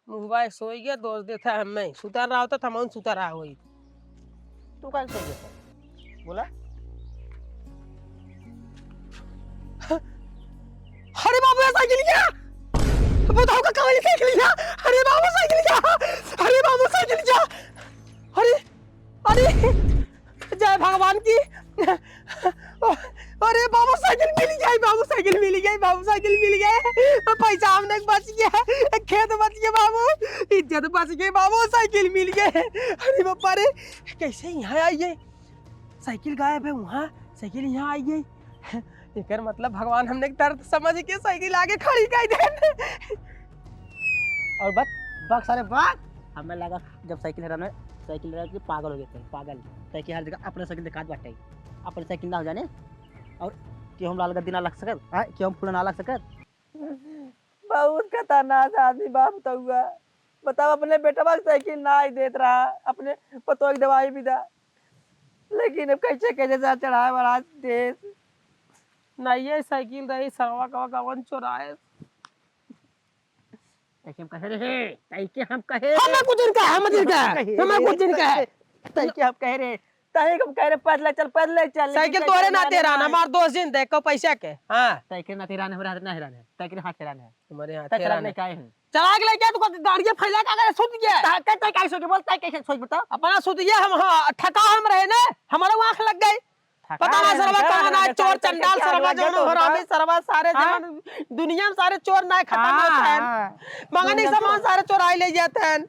मुहबा सोई गया दोस्त देता हम मैं सुतार रहा होता थमाउन सुतार रहा होई तू काय सही है बोला। अरे बाबू ये साइकिल क्या बताओ का कहां साइकिल क्या अरे बाबू साइकिल क्या अरे बाबू साइकिल क्या अरे अरे जय भगवान की अरे बाबू साइकिल मिल गई बाबू साइकिल मिल गई बाबू साइकिल मिल गए पैसा हमने बच गया खेत बच गया बाबू इज्जत बच गई बाबू साइकिल मिल गए अरे बापा रे कैसे यहाँ आई है साइकिल गायब है वहाँ साइकिल यहाँ आई है एकर मतलब भगवान हमने दर्द समझ के साइकिल आगे खड़ी कर दे और बक सारे बात हमें लगा जब साइकिल हराने साइकिल हरा के पागल हो गए थे पागल साइकिल हर जगह अपने साइकिल दिखा बाटे अपने साइकिल ना हो जाने और क्यों हम लाल गद्दी ना लग सकत हां क्यों हम फूल ना लग सकत। बहुत खतरनाक आदमी बाप हुआ बताओ अपने बेटा बाग साइकिल ना ही देत रहा अपने पतों की दवाई भी दा लेकिन अब कैसे कैसे जा चढ़ाए बड़ा देश नहीं ये साइकिल रही सरवा का कवन चुराए ऐसे हम कहे रहे तैके हम कहे हमें कुछ इनका हमें कुछ इनका है तैके हम कह रहे तैके हम कह रहे पैदल चल साइकिल तोरे ना तेरा ना हमार दोस्त जिन दे को पैसा के हां तैके ना तेरा हमारे हाथ ना हिराने तैके हाथ हिराने है तुम्हारे हाथ तेरा तेरा नहीं काहे है चला के लेके तू गाड़ी फैला के अगर सुत गया तै कैसे सोच बोल तै कैसे सोच बता अपना सुत गया हम हां ठका हम रहे ना हमारा आंख लग गई पता ना सरवा कहां ना चोर चंडाल सरवा जो हरामी सरवा सारे जहां दुनिया में सारे चोर ना खत्म होते हैं मंगनी सामान सारे चोराई ले जाते हैं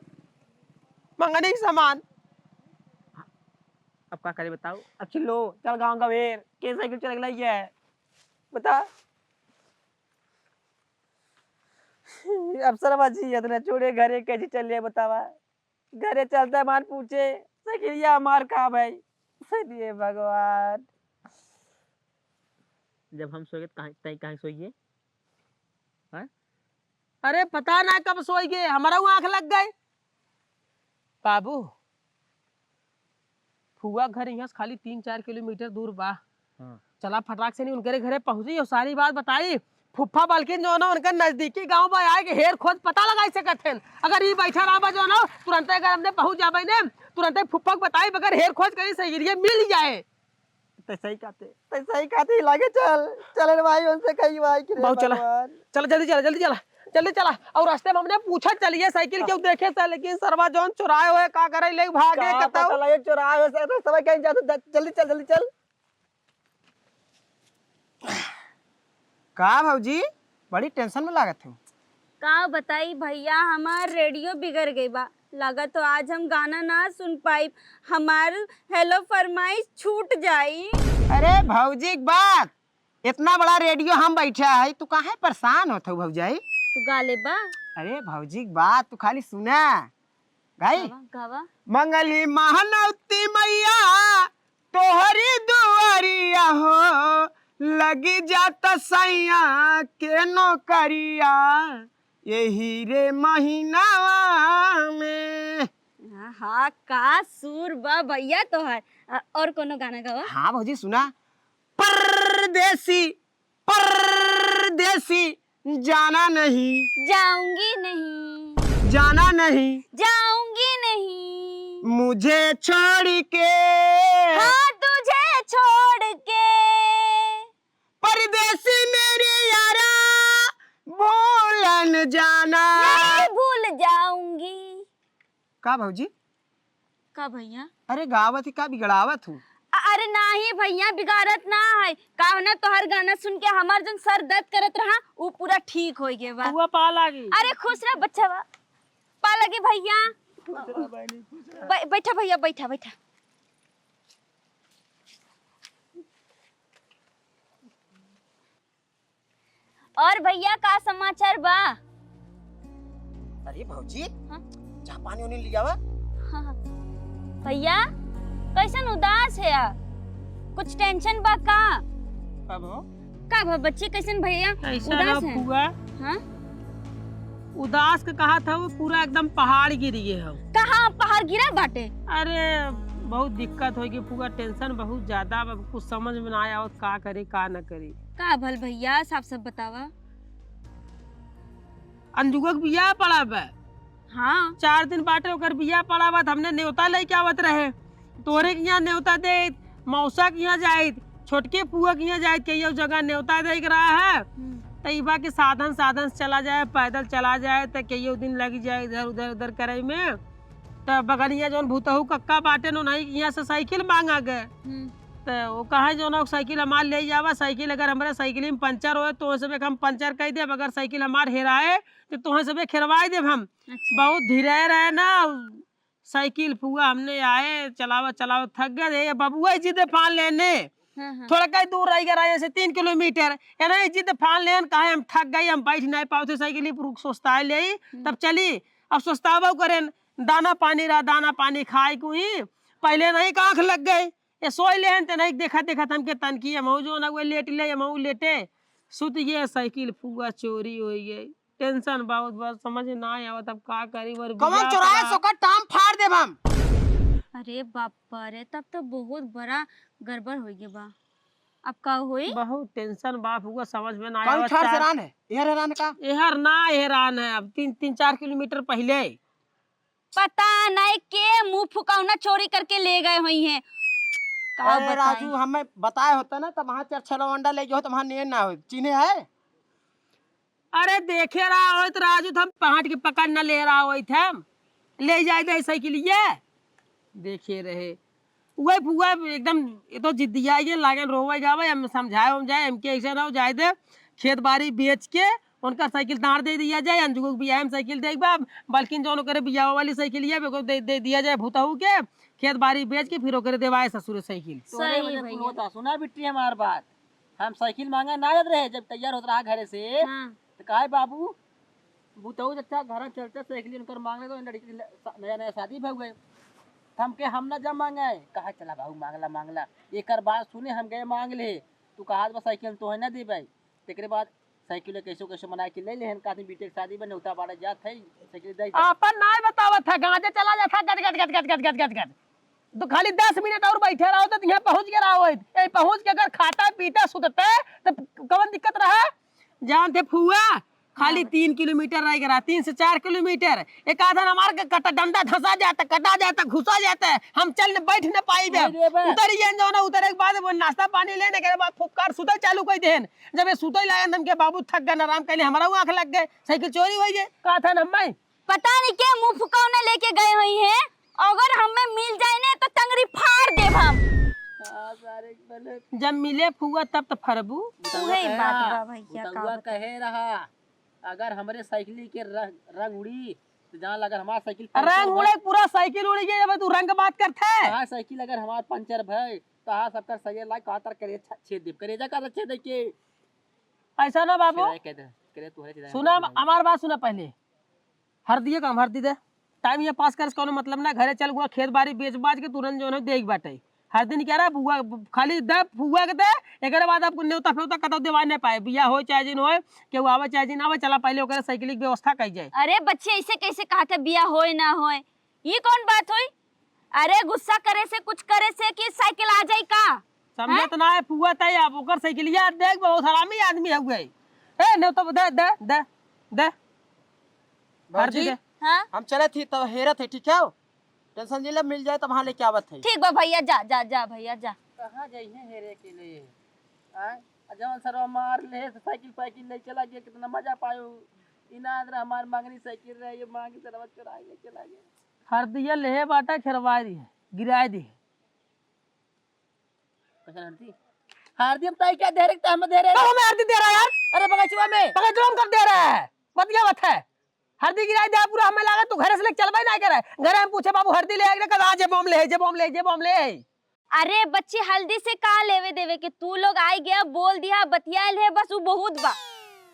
मंगनी सामान अब क्या करे बताओ अब चिल्लो चल गाँव का वेर के साइकिल चल गई है बता अब सरवा जी इतना छोड़े घरे कैसे चलिए बतावा घरे चलता मान पूछे साइकिलिया मार खा भाई दिए भगवान जब हम सोए कहां तई कहां सोइए हैं अरे पता ना कब सोई गए हमारा आंख लग गए बाबू फुआ घर यहाँ से खाली 3-4 किलोमीटर दूर बा चला फटाक से नहीं उनके घरे पहुंची और सारी बात बताई फुफ्फा बल्कि जो ना उनका नजदीकी गांव में आए कि हेर खोज पता लगा सकत हैं अगर ये बैठा रहा जो ना तुरंत अगर हमने पहुंच जाबे ने तुरंत फुफ्फा को बताई बगैर हेर खोज कहीं सही मिल जाए तो सही कहते लागे चल रे भाई उनसे कही भाई कि बहुत चला चल जल्दी चला और रास्ते में हमने पूछा चलिए साइकिल क्यों देखे था लेकिन सरवा जोन चुराए हुए का करे ले भागे पता लगे चुराए हुए तो सब कहीं जा जल्दी चल का भौजी बड़ी टेंशन में लागत हो का बताई भैया हमार रेडियो बिगड़ गई बा लगा तो आज हम गाना ना सुन पाई हमार हेलो फरमाइश छूट जाई। अरे भौजी एक बात इतना बड़ा रेडियो हम बैठा है तू काहे परेशान होत हो भौजाई तू गा ले बा अरे भौजी एक बात तू खाली सुना गाई गावा मंगली महानवती मैया तोहरी दुआरिया हो लगी जाता सैया के नौकरिया यही रे महीना में हाँ का सुर बा भैया तोहर और कोनो गाना गावा। हाँ भौजी सुना परदेसी जाना नहीं जाऊंगी नहीं जाऊंगी नहीं मुझे छोड़ के हाँ तुझे छोड़ के परदेसी मेरे यारा भूलन जाना नहीं भूल जाऊंगी। का भौजी का भैया अरे गावत ही का बिगड़ावत हूँ अरे नहीं भैया बिगाड़त ना है का ना तोहर गाना सुन के हमार जन सर दर्द करत रहा वो पूरा ठीक हो गया बा हुआ पा लागी अरे खुश रह बच्चा बा पा लगे भैया बैठा भैया बैठा और भैया का समाचार बा। अरे भौजी हाँ? चाह पानी उन्हें लिया वा हाँ। भैया कैसन उदास है कुछ टेंशन बा का अब हो का भा बच्चे कैसन भैया उदास है हुआ हाँ उदास का कहा था वो पूरा एकदम पहाड़ गिरी है हम कहाँ पहाड़ गिरा बाटे। अरे बहुत दिक्कत होगी पूरा टेंशन बहुत ज्यादा कुछ समझ में ना आया का करे का न करे का भल भैया साफ सब बतावा। अंजुगा बियाह पड़ा बा हाँ 4 दिन बाटे ओकर बिया पड़ा बात हमने न्योता लेके आवत रहे, तोरे के यहाँ न्योता दे, मौसा के यहाँ जाए, छोटके पुआ के यहाँ जाए, कई जगह न्योता दे रहा है। तो इबा के साधन से चला जाए, पैदल चला जाए तो कई दिन लग जाए इधर उधर करे में। तो बगलिया जौन भूतहू कक्का बाटे नो नहीं यहाँ से साइकिल मांगा गए, तो वो कहा जो ना साइकिल हमार ले जावा, साइकिल अगर हमारे साइकिल में पंचर हो तो सब हम पंचर कर देव, अगर साइकिल हमार हेराए तो तुह सब खेरवाए देव हम। बहुत धीरे रहे ना साइकिल पुआ, हमने आए चलावा थक गए, बबुआ जिद फान लेने थोड़ा कहीं दूर रह गया से 3 किलोमीटर, जिद फान लेन कहा हम थक गए, हम बैठ नहीं पाते साइकिल सोचता ले तब चली। अब सोचतावा करें दाना पानी खाए को ही पहले नहीं का आँख लग गए, ये सोई ले तो नहीं देखा हमके तनकी हम जो ना वो लेट ले हम लेटे सुत गए, साइकिल पुआ चोरी हो गई। टेंशन बहुत बस समझ ना आया तब का करी वर कौन चुराए सोकर टाम फाड़ देब हम। अरे बापा रे, तब तो बहुत बड़ा गड़बड़ हो गया बा। अब का हुई? बहुत टेंशन बाप हुआ, समझ में ना कौन आया। छर हैरान है, यह हैरान का हैरान है। अब 3-4 किलोमीटर पहले पता नहीं के मुंह फुकावना चोरी करके ले गए हुई हैं। का अरे राजू हमें बताए होता ना, तब वहाँ 4 अंडा ले गए तो वहाँ नहीं ना हो चीने है। अरे देखे रहा हो तो राजू हम पहाड़ के पकड़ न ले रहा हो थे, ले जाए दे साइकिल ये देखे रहे वही फुआ एकदम ये तो जिद्दिया ये लागे रोवे गावे, हम समझाए हमके ऐसे ना हो जाए दे, खेत बाड़ी बेच के उनका साइकिल दाँड़ दे दिया जाए, अंजुगो बिया में साइकिल दे बल्कि जो करे बिया वाली साइकिल ये दे दिया जाए भूतहू के, खेत बाड़ी बेच के फिर ओकरे देवाए ससुर साइकिल। सही भैया। सुना बिट्टी हमार बात, हम साइकिल मांगा ना जात रहे, जब तैयार होत रहा घरे से तो कहा बाबू भूतहू अच्छा घर चलते साइकिल उनकर मांगले तो लड़की नया शादी भग गए, हमके हम ना जब मांगे कहा चला बाबू मांगला एक बात सुने हम गए मांग ले, तू कहा बस साइकिल तो है ना दे भाई। तेरे बाद साइकिल कैसे मना के ले लेहन का बीटे के शादी बने उता बाड़ा जात है साइकिल दे अपन ना बतावत था, गांजे चला जाता गट तो खाली 10 मिनट और बैठे रहो तो यहाँ पहुंच गया रहो, पहुंच के अगर खाता पीता सुतते तो कौन दिक्कत रहा। जानते फुआ खाली 3 किलोमीटर रह गया, 3 से 4 किलोमीटर एक आधा हमार कटा डंडा धंसा जाता, कटा जाता, घुसा जाता है, हम चल न बैठ न पाई उतरिए जो ना उतरे के बाद नाश्ता पानी लेने के बाद फुफकार सुतल चालू कर देन, जब ये सुतल आए हम के बाबू थक गए आराम कर हमारा आंख लग गए, साइकिल चोरी हो गई। कहा था हम पता नहीं क्या मुंह फुकावना लेके गए हुई हैं, अगर हमें मिल जाए ना तो टंगरी फाड़ देब हम। जब मिले फुआ तब तो फरबू वही बात बा भैया का कहे रहा अगर हमारे साइकिल के रंग उड़ी तो जान लगा हमारा साइकिल रंग उड़े पूरा साइकिल उड़ गई, अब तू रंग बात करता है। हाँ साइकिल अगर हमार पंचर भय तो हाँ सबका सही लाइक कहा तर करे छेद दे करेजा का छेद के ऐसा ना बाबू करे तू सुना हमार बात सुना, पहले हरदी काम हरदी दे टाइम ये पास कर कोनो मतलब ना, घरे चल हुआ खेत बाड़ी बेच बाज के तुरंत जो है देख बाटे हर दिन क्या रहा बुआ खाली दे फुआ के दे, एक बाद आपको न्योता फेवता कतौ देवा नहीं पाए, बिया हो चाहे जिन हो के वो आवे चाहे जिन आवे, चला पहले ओकरे साइकिल की व्यवस्था कई जाए। अरे बच्चे ऐसे कैसे कहा था बिया होए ना होए, ये कौन बात हुई? अरे गुस्सा करे से कुछ करे से कि साइकिल आ जाए का समझत ना है फुआ तय आप ओकर साइकिल यार देख बहुत हरामी आदमी है गए ए न्योता दे दे दे दे भौजी हाँ हम चले थी तब हेरत है, ठीक है टेंशन जिले मिल जाए तब वहाँ लेके आवत है। ठीक बा भैया, जा जा जा भैया जा। कहाँ जाइए हेरे के लिए जवन सरवा मार ले साइकिल ले चला गया, कितना मजा पायो इना हमार मांगनी साइकिल रहे ये मांगी सरवा चुरा ले चला गया। हर दिया ले बाटा खरवा दी गिरा दी हार दी हम ताई क्या दे रहे हम दे रहे मैं हरदी दे रहा यार, अरे बगचुआ में बगचुआ कर दे रहा है बतिया मत है, हरदी गिराई दे पूरा हमें लगा तू घरे से लेके चलबे ना करे, घरे हम पूछे बाबू हरदी ले आगे कदा जे बम ले। अरे बच्चे हल्दी से कहा लेवे देवे कि तू लोग आई गया बोल दिया बतियाल है बस वो बहुत बा।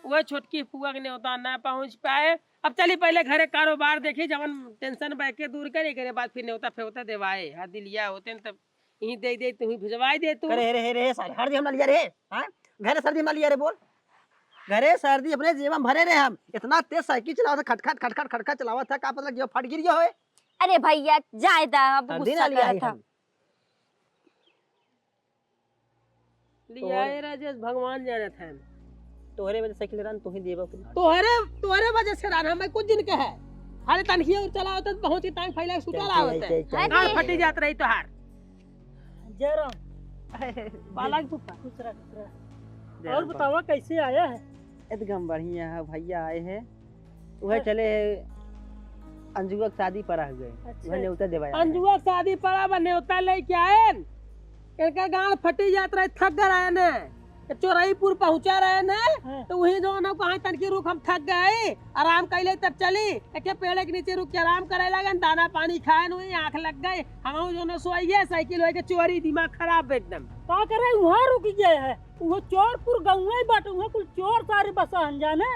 वो छोटकी फुआ के न्योता ना पहुंच पाए, अब चली पहले घरे कारोबार देखी जवन टेंशन बैठ के दूर करे के बाद फिर न्योता फेवता देवाए, हरदी लिया होते न तब यही दे तू ही भिजवाई दे तू। अरे रे सारे हरदी हम लिया रे, हां घरे सर्दी में लिया रे, बोल घरे सर्दी अपने जेब में भरे रहे, हम इतना तेज साइकिल चलावा था खटखट चलावा था, का पता जो फट गिर गया होए। अरे भैया जायदा अब गुस्सा कर था लिया राजेश भगवान जाने था तोहरे वजह साइकिल रान तू ही देबो, तोहरे वजह से रान हमें कुछ दिन के है अरे तनखिया और चला होता तो पहुंच टाइम फैला सुता रहा होता है चल। गाल फटी जात रही तो हार जय राम पाला की फुप्पा खुश और बतावा कैसे आया है? एकदम बढ़िया है भैया आए हैं वह चले है अंजुआ की शादी पर आ गए वह न्योता देवा अंजुआ शादी पड़ा बने होता लेके आए इनका गाल फटी जात रहे थक गए रहे ने चोरईपुर पहुंचा रहे ने तो वही जो ना कहाँ तनकी रुक हम थक गए आराम कैले तब चली एक पेड़ के नीचे रुक के आराम करे लगे दाना पानी खाए वही आंख लग गए हम जो ना सोई गए साइकिल हो के चोरी दिमाग खराब एकदम का करे वहाँ रुक गया है वो चोरपुर गाँव ही बाटे वहाँ कुल चोर सारे बसा अनजाने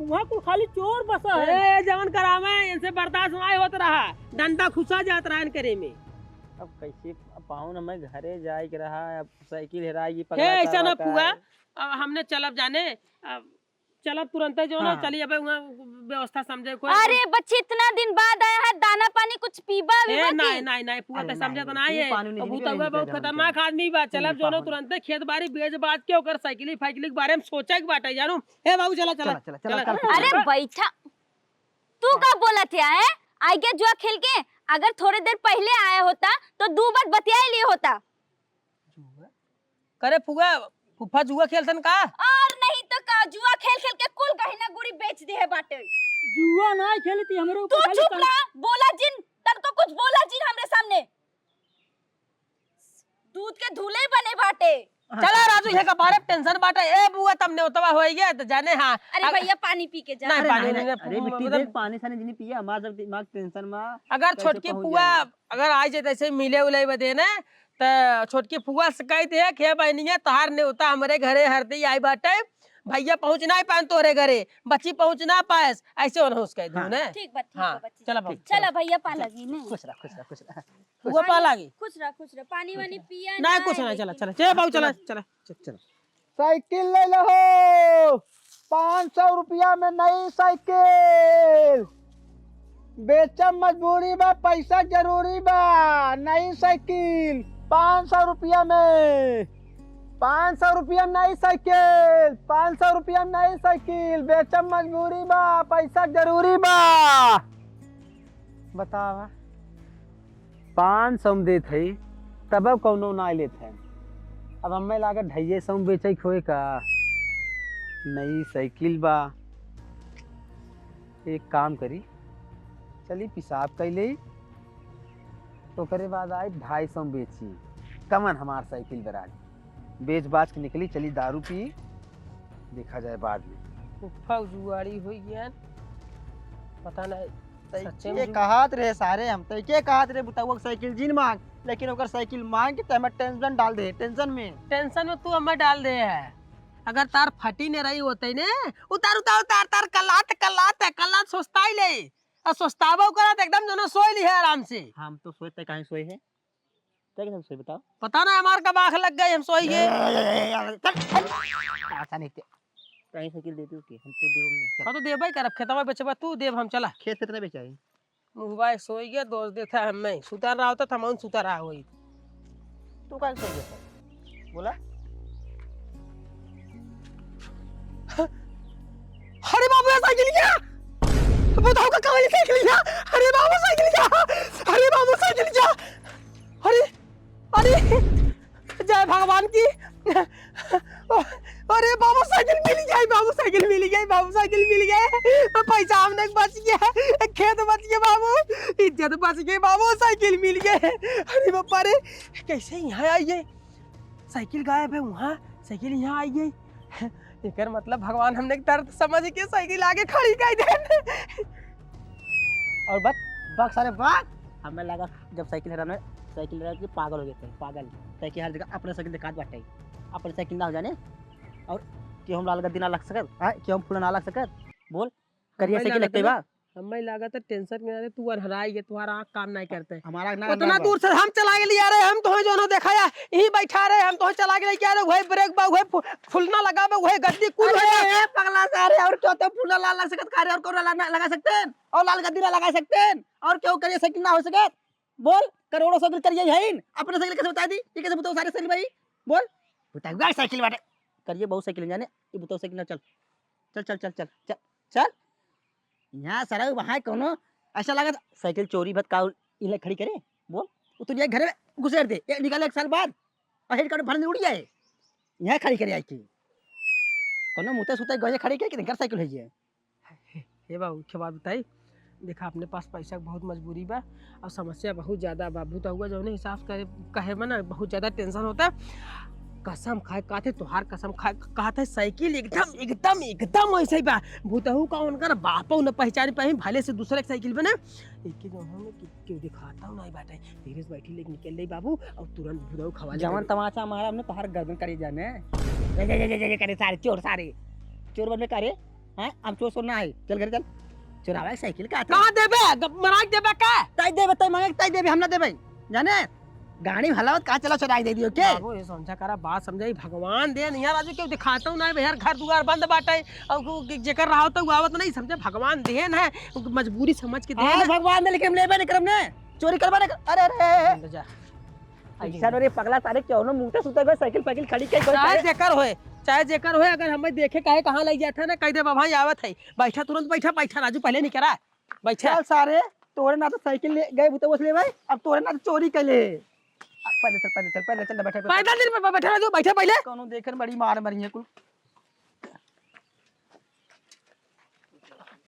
वहाँ कुल खाली चोर बसा है। ए जवन करावे इनसे बर्दाश्त नहीं होत रहा डंडा खुसा जात रहा इन करे में अब कैसे पाऊँ हमें घरे जाए के रहा अब साइकिल हेराएगी हे ऐसा ना पुआ अब हमने चलब जाने अब चलब तुरंत जो ना चली अब वहाँ व्यवस्था समझे कोई अरे बच्चे इतना दिन बाद आया है दाना पानी कुछ पीबा भी ए बाकी? नहीं नहीं नहीं पुआ तो समझे तो नहीं है अब भूतवा बहुत खतरनाक आदमी बा चलब जो ना तुरंत खेत बाड़ी बेच बात के ओकर साइकिल के बारे में सोचे के बाटे जानू हे बाबू चला चला चला अरे बैठा तू का बोला थे है आई गया जुआ खेल के अगर थोड़ी देर पहले आया होता तो 2 बात बतिया लिए होता करे फुआ फुफा जुआ खेलतन का और नहीं तो का जुआ खेल खेल के कुल गहना गुड़ी बेच दी है बाटे जुआ ना खेलती हमरे तू ऊपर चुप रहा बोला जिन तन को कुछ बोला जिन हमरे सामने दूध के धूले बने बाटे चला राजू ये का बारे टेंशन बाटे ए बुआ तुमने उतवा हो गया तो जाने हां अरे भैया पानी पी के जा नहीं पानी अरे बेटी देख पानी सानी जिनी पिया हमारा जब दिमाग टेंशन में अगर छोटकी फुआ अगर आ जाए ऐसे मिले उले बदे ना तो छोटकी फुआ से कह दे खे बहनिया तहार ने होता हमारे घरे हरदी आई बाटे भैया पहुंच ना पाए तोरे घरे बच्ची पहुंच ना पाए ऐसे होना उसका दू ने ठीक बात ठीक हाँ है बच्ची चला बाबू चला भैया पा लगी ने खुश रह फुआ पा लागी खुश रह पानी वानी पिया ना कुछ नहीं चला चला चल बाबू चला चला चल साइकिल ले लो 500 रुपया में नई साइकिल बेचम मजबूरी बा पैसा जरूरी बा नई साइकिल 500 रुपया में 500 रुपया नई साइकिल 500 रुपया नई साइकिल बेचम मजबूरी बा पैसा जरूरी बा बतावा 500 में देत है तब कौनो ना लेत है अब हमें लागत 250 बेचे खोए का नई साइकिल बा एक काम करी चली पिसाब कैले तो करे बाद आए 250 बेची कमन हमार साइकिल बराज बेच बाज के निकली चली दारू पी देखा जाए बाद में फुफा जुआरी हुई गया पता नहीं सच्चे ये में कहत रहे सारे हम तो के कहत रहे बताओ साइकिल जिन मांग लेकिन ओकर साइकिल मांग के तमे टेंशन डाल दे टेंशन में तू हमें डाल दे है अगर तार फटी नहीं रही होते ने उतार उतार उतार तार कलात सोचता ही ले और सोचतावा करत एकदम दोनों सोई ली है आराम से हम तो सोचते कहीं सोए है तक सोए बताओ पता ना हमार का बाख लग गई हम सोई गए आशा नहीं थे कहीं साइकिल देती उसकी हम तो देव नहीं हाँ तो देबई करब खेतवा बेचबा तू देव हम चला खेत कितने बेचाई मुहबा सोई गया दोस्त देता हम मैं सुता रहा होता हम सुता रहा हुई तू कहीं सोए बेचा बोला अरे बाबू ये साइकिल क्या बताओ का कहां साइकिल क्या अरे बाबू साइकिल क्या अरे बाबू साइकिल क्या अरे अरे जय भगवान की अरे बाबू साइकिल मिल गई बाबू साइकिल मिल गई बाबू साइकिल मिल गए पैसा हमने बच गया खेत बच गया बाबू इज्जत बच गई बाबू साइकिल मिल गए अरे बापा रे कैसे यहाँ आई है साइकिल गायब है वहाँ साइकिल यहाँ आई है एकर मतलब भगवान हमने दर्द समझ के साइकिल आगे खड़ी कर दे और बक सारे बक हमें लगा जब साइकिल हराने साइकिल हरा के पागल हो गए थे पागल साइकिल हर जगह अपने साइकिल दिखा बाटे अपने साइकिल ना हो जाने और क्यों हम लाल गद्दी ना लग सकत हां क्यों हम फूल ना लग सकत बोल करिए साइकिल लगते बा हमें लगा था टेंशन में तू हराई गए तुम्हारा आँख काम नहीं करते हमारा ना उतना दूर से हम चला के लिए रहे हम तो जो ना देखा यही बैठा रहे हम तो चला के लेके आ रहे वही ब्रेक बा वही फुलना लगा बा वही गद्दी कुल अरे पगला सारे और क्यों तो फूल लाल लग सकत कार्य और को लगा सकते हैं और लाल गद्दी लगा सकते हैं और क्यों करिए साइकिल ना हो सके बोल करोड़ों साइकिल करिए यही अपने साइकिल कैसे बता दी ये कैसे बताओ सारे साइकिल भाई बोल बता गाड़ी साइकिल बाटे करिए बहुत साइकिल जाने ये बताओ साइकिल ना चल चल चल चल चल चल चल यहाँ सर वहाँ कोनो ऐसा लगा साइकिल चोरी भत का इले खड़ी करे बोल वो तो ये घर में घुसेर दे ये निकाले 1 साल बाद और हेड कार्ड भरने उड़ जाए यहाँ खड़ी करे आई की कोनो मुते सुते गए खड़ी के कि घर साइकिल है ये हे बाबू के बात बताई देखा अपने पास पैसा के बहुत मजबूरी बा और समस्या बहुत ज्यादा बाबू तो हुआ जो हिसाब से करे कहे में ना बहुत ज्यादा टेंशन होता है कसम खाए काथे तोहार कसम खाए कहते साइकिल एकदम एकदम एकदम वैसे ही बा भूतहू का उनका बापा न पहचान पाई भले से दूसरे साइकिल बना एक जो हम क्यों दिखाता हूं नहीं बाटे धीरे से बैठी लेके निकल रही बाबू और तुरंत भूतहू खवा जवान तमाचा मारा हमने तोहार गर्दन करी जाने ये करे सारे चोर बनने करे हैं हम चोर सोना है चल घर चल चोरावा साइकिल का कहां देबे मराक देबे का ताई देबे ताई मांगे ताई देबे हम ना देबे जाने गाड़ी हलावत कहां चला चोराई दे दियो के बाबू ये समझा करा बात समझाई भगवान दे नहीं यार राजू क्यों दिखाता हूं ना यार घर दुआर बंद बाटे और जेकर रहा तो आवत नहीं समझे भगवान देन है मजबूरी समझ के हां देन भगवान ने लेके हम लेबे नहीं करम ने चोरी करबा ने अरे अरे जा ऐसा रे पगला सारे क्यों न मुंह सुते गए साइकिल पाइकिल खड़ी के चाहे जेकर होए अगर हमें देखे काहे कहां लग जाता ना कह दे बाबा आवत है बैठा तुरंत बैठा राजू पहले नहीं करा बैठा चल सारे तोरे ना तो साइकिल ले गए भूत ले भाई अब तोरे ना तो चोरी कर ले पहले चल बैठे पैदल दिन पे बैठा राजू बैठा पहले कोनो देखन बड़ी मार मरी है कुल